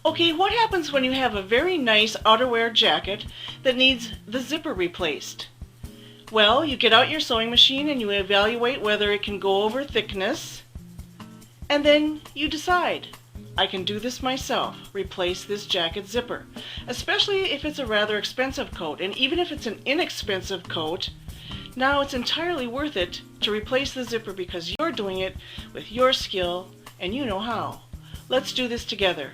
Okay, what happens when you have a very nice outerwear jacket that needs the zipper replaced? Well, you get out your sewing machine and you evaluate whether it can go over thickness, and then you decide, I can do this myself, replace this jacket zipper. Especially if it's a rather expensive coat, and even if it's an inexpensive coat, now it's entirely worth it to replace the zipper because you're doing it with your skill and you know how. Let's do this together.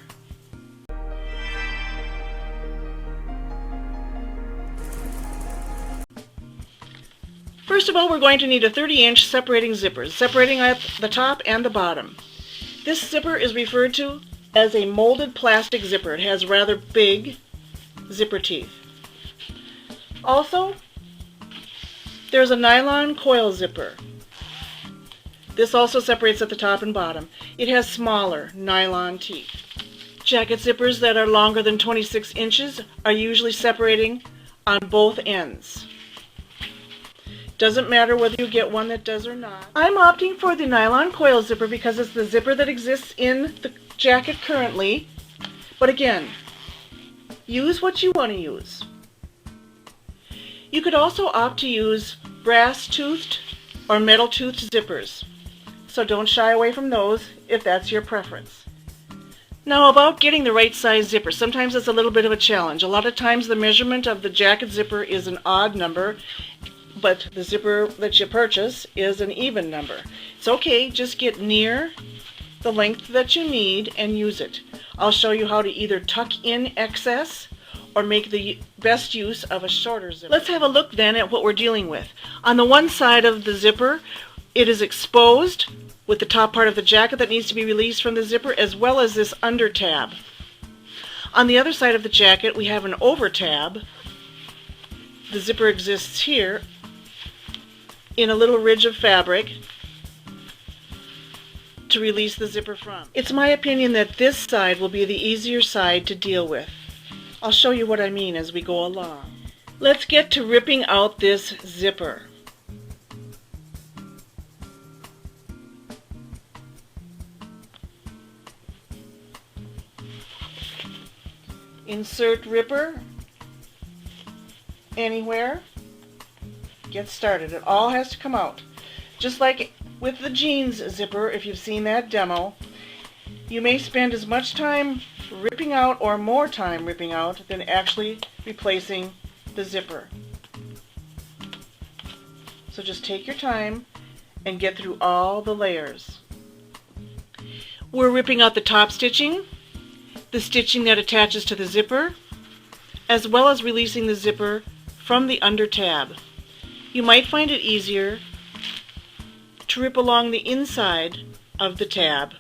First of all, we're going to need a 30-inch separating zipper, separating at the top and the bottom. This zipper is referred to as a molded plastic zipper. It has rather big zipper teeth. Also, there's a nylon coil zipper. This also separates at the top and bottom. It has smaller nylon teeth. Jacket zippers that are longer than 26 inches are usually separating on both ends. Doesn't matter whether you get one that does or not. I'm opting for the nylon coil zipper because it's the zipper that exists in the jacket currently. But again, use what you want to use. You could also opt to use brass-toothed or metal-toothed zippers. So don't shy away from those if that's your preference. Now about getting the right size zipper. Sometimes it's a little bit of a challenge. A lot of times the measurement of the jacket zipper is an odd number, but the zipper that you purchase is an even number. It's okay, just get near the length that you need and use it. I'll show you how to either tuck in excess or make the best use of a shorter zipper. Let's have a look then at what we're dealing with. On the one side of the zipper, it is exposed with the top part of the jacket that needs to be released from the zipper, as well as this under tab. On the other side of the jacket, we have an over tab. The zipper exists here in a little ridge of fabric to release the zipper from. It's my opinion that this side will be the easier side to deal with. I'll show you what I mean as we go along. Let's get to ripping out this zipper. Insert ripper anywhere. Get started. It all has to come out. Just like with the jeans zipper, if you've seen that demo, you may spend as much time ripping out or more time ripping out than actually replacing the zipper. So just take your time and get through all the layers. We're ripping out the top stitching, the stitching that attaches to the zipper, as well as releasing the zipper from the under tab. You might find it easier to rip along the inside of the tab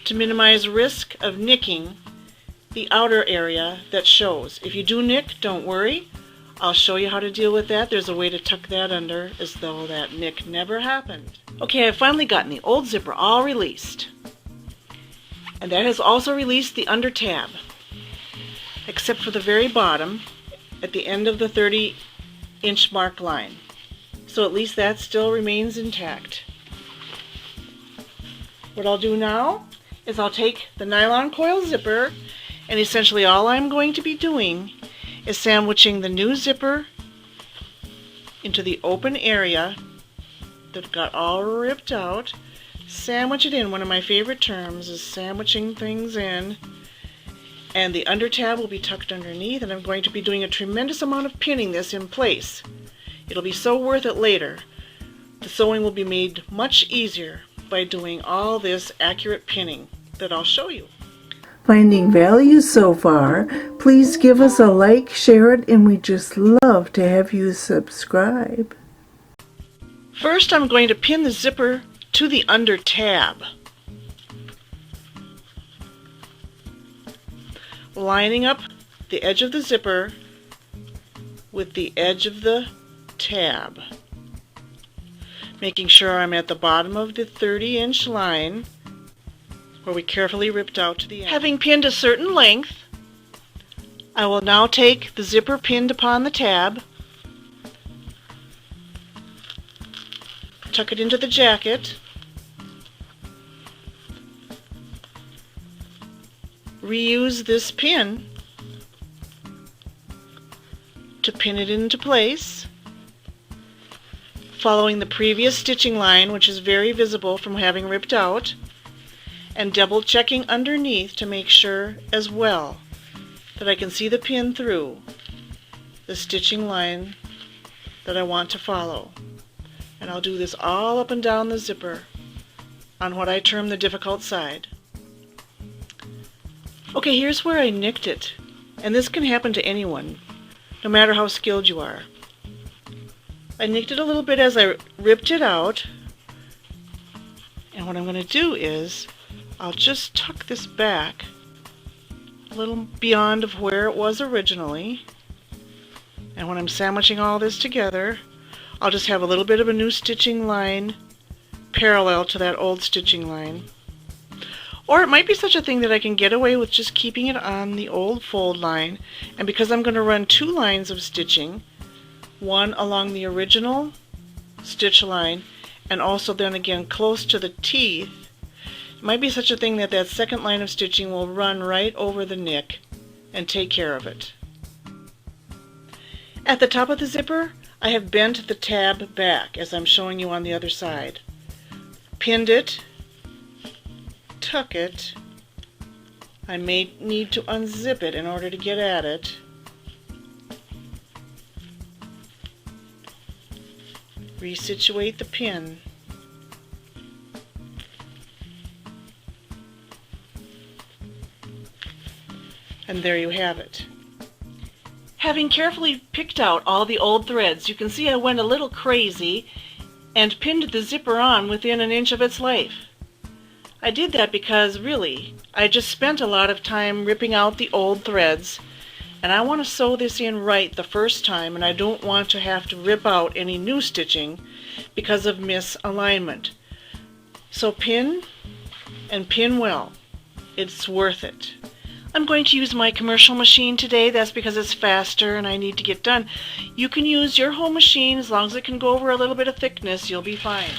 to minimize risk of nicking the outer area that shows. If you do nick, don't worry. I'll show you how to deal with that. There's a way to tuck that under as though that nick never happened. Okay, I've finally gotten the old zipper all released. And that has also released the under tab, except for the very bottom at the end of the 30-inch mark line. So at least that still remains intact. What I'll do now is I'll take the nylon coil zipper, and essentially all I'm going to be doing is sandwiching the new zipper into the open area that got all ripped out. Sandwich it in. One of my favorite terms is sandwiching things in. And the under tab will be tucked underneath, and I'm going to be doing a tremendous amount of pinning this in place. It'll be so worth it later. The sewing will be made much easier by doing all this accurate pinning that I'll show you. Finding value so far, please give us a like, share it, and we'd just love to have you subscribe. First, I'm going to pin the zipper to the under tab, lining up the edge of the zipper with the edge of the tab, making sure I'm at the bottom of the 30-inch line where we carefully ripped out to the end. Having pinned a certain length, I will now take the zipper pinned upon the tab, tuck it into the jacket, reuse this pin to pin it into place, following the previous stitching line, which is very visible from having ripped out, and double checking underneath to make sure as well that I can see the pin through the stitching line that I want to follow. And I'll do this all up and down the zipper on what I term the difficult side. Okay, here's where I nicked it, and this can happen to anyone, no matter how skilled you are. I nicked it a little bit as I ripped it out, and what I'm going to do is I'll just tuck this back a little beyond of where it was originally, and when I'm sandwiching all this together, I'll just have a little bit of a new stitching line parallel to that old stitching line. Or it might be such a thing that I can get away with just keeping it on the old fold line, and because I'm going to run 2 lines of stitching, one along the original stitch line and also then again close to the teeth, it might be such a thing that that second line of stitching will run right over the nick and take care of it. At the top of the zipper, I have bent the tab back as I'm showing you on the other side. Pinned it, tuck it. I may need to unzip it in order to get at it. Resituate the pin. And there you have it. Having carefully picked out all the old threads, you can see I went a little crazy and pinned the zipper on within an inch of its life. I did that because really, I just spent a lot of time ripping out the old threads, and I want to sew this in right the first time, and I don't want to have to rip out any new stitching because of misalignment. So pin, and pin well. It's worth it. I'm going to use my commercial machine today. That's because it's faster and I need to get done. You can use your home machine. As long as it can go over a little bit of thickness, you'll be fine.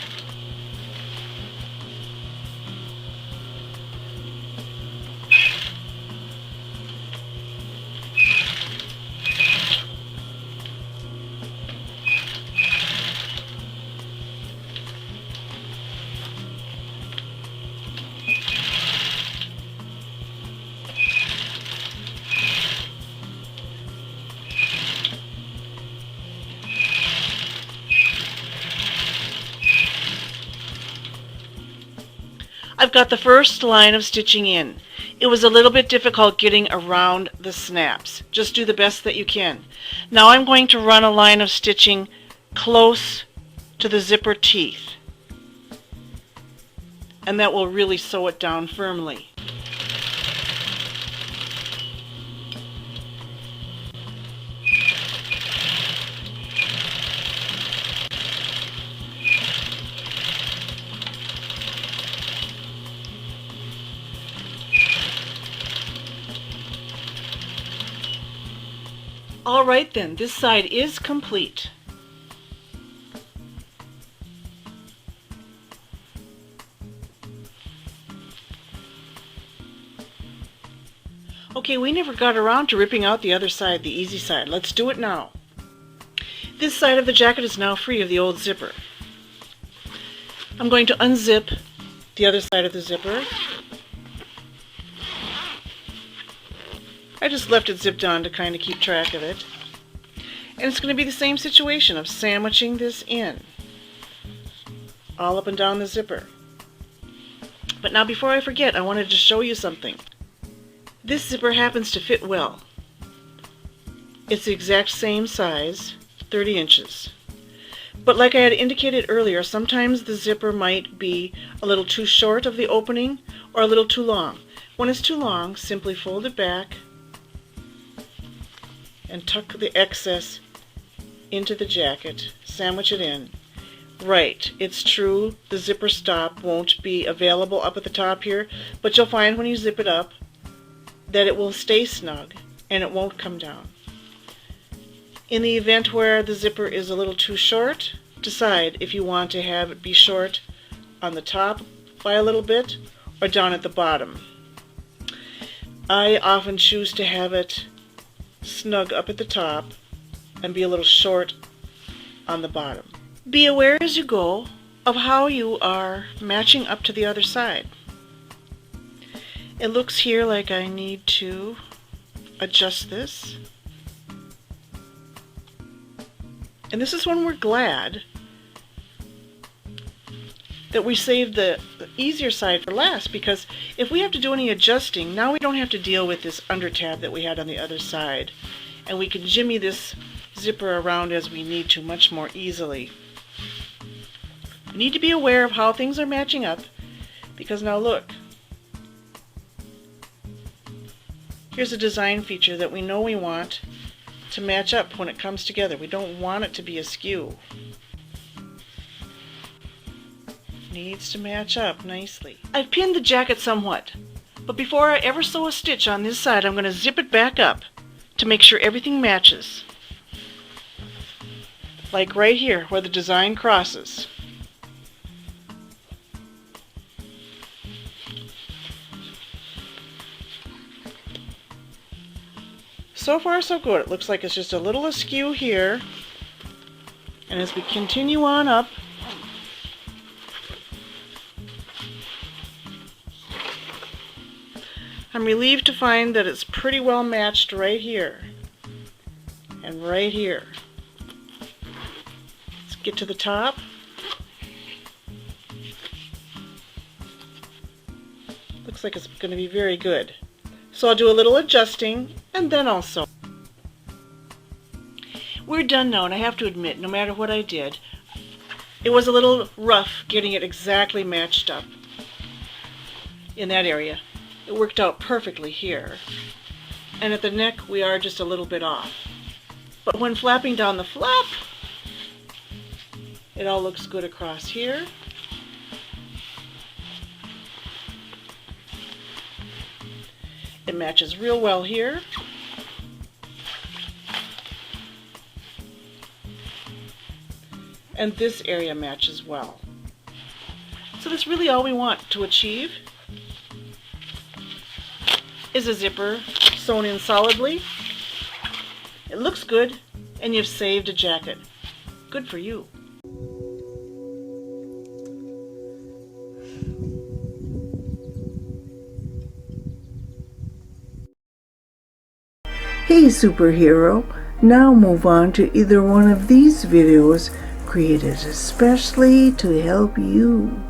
I've got the first line of stitching in. It was a little bit difficult getting around the snaps. Just do the best that you can. Now I'm going to run a line of stitching close to the zipper teeth, and that will really sew it down firmly. Alright then, this side is complete. Okay, we never got around to ripping out the other side, the easy side. Let's do it now. This side of the jacket is now free of the old zipper. I'm going to unzip the other side of the zipper. I just left it zipped on to kind of keep track of it. And it's going to be the same situation of sandwiching this in, all up and down the zipper. But now before I forget, I wanted to show you something. This zipper happens to fit well. It's the exact same size, 30 inches. But like I had indicated earlier, sometimes the zipper might be a little too short of the opening or a little too long. When it's too long, simply fold it back and tuck the excess into the jacket, sandwich it in. Right, it's true, the zipper stop won't be available up at the top here, but you'll find when you zip it up that it will stay snug and it won't come down. In the event where the zipper is a little too short, decide if you want to have it be short on the top by a little bit or down at the bottom. I often choose to have it snug up at the top and be a little short on the bottom. Be aware as you go of how you are matching up to the other side. It looks here like I need to adjust this. And this is when we're glad that we saved the easier side for last, because if we have to do any adjusting, now we don't have to deal with this under tab that we had on the other side. And we can jimmy this zipper around as we need to much more easily. We need to be aware of how things are matching up, because now look, here's a design feature that we know we want to match up when it comes together. We don't want it to be askew. Needs to match up nicely. I've pinned the jacket somewhat, but before I ever sew a stitch on this side, I'm going to zip it back up to make sure everything matches. Like right here where the design crosses. So far so good. It looks like it's just a little askew here. And as we continue on up, I'm relieved to find that it's pretty well matched right here and right here. Let's get to the top. Looks like it's going to be very good. So I'll do a little adjusting and then I'll sew. We're done now, and I have to admit, no matter what I did, it was a little rough getting it exactly matched up in that area. It worked out perfectly here. And at the neck we are just a little bit off. But when flapping down the flap, it all looks good across here. It matches real well here. And this area matches well. So that's really all we want to achieve, is a zipper sewn in solidly. It looks good, and you've saved a jacket. Good for you. Hey superhero, now move on to either one of these videos created especially to help you.